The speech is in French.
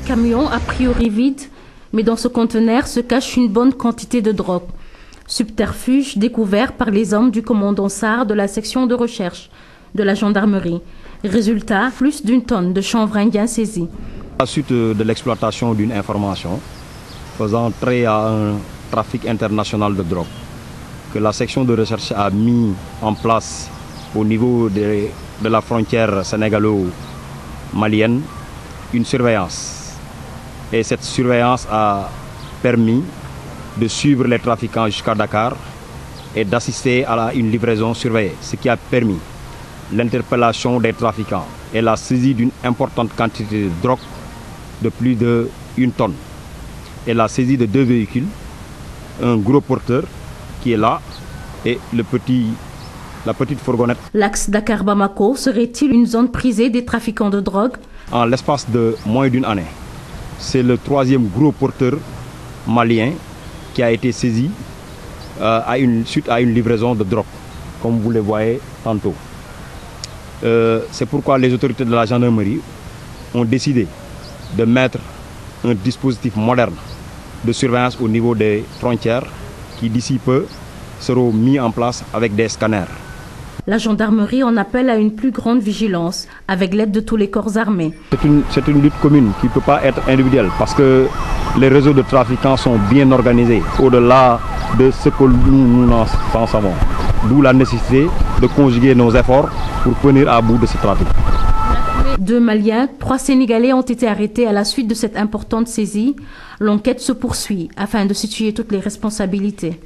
camion a priori vide, mais dans ce conteneur se cache une bonne quantité de drogue. Subterfuge découvert par les hommes du commandant Sarr de la section de recherche de la gendarmerie. Résultat, plus d'une tonne de chanvre indien saisie. À la suite de l'exploitation d'une information faisant trait à un trafic international de drogue, que la section de recherche a mis en place au niveau de la frontière sénégalo-malienne une surveillance. Et cette surveillance a permis de suivre les trafiquants jusqu'à Dakar et d'assister à une livraison surveillée, ce qui a permis l'interpellation des trafiquants et la saisie d'une importante quantité de drogue de plus d'1 tonne et la saisie de 2 véhicules, un gros porteur qui est là et la petite fourgonnette. L'axe Dakar-Bamako serait-il une zone prisée des trafiquants de drogue? En l'espace de moins d'une année, c'est le 3e gros porteur malien qui a été saisi suite à une livraison de drogue, comme vous le voyez tantôt. C'est pourquoi les autorités de la gendarmerie ont décidé de mettre un dispositif moderne de surveillance au niveau des frontières qui d'ici peu seront mis en place avec des scanners. La gendarmerie en appelle à une plus grande vigilance avec l'aide de tous les corps armés. C'est une lutte commune qui ne peut pas être individuelle parce que les réseaux de trafiquants sont bien organisés au-delà de ce que nous en savons. D'où la nécessité de conjuguer nos efforts pour venir à bout de ce trafic. 2 Maliens, 3 Sénégalais ont été arrêtés à la suite de cette importante saisie. L'enquête se poursuit afin de situer toutes les responsabilités.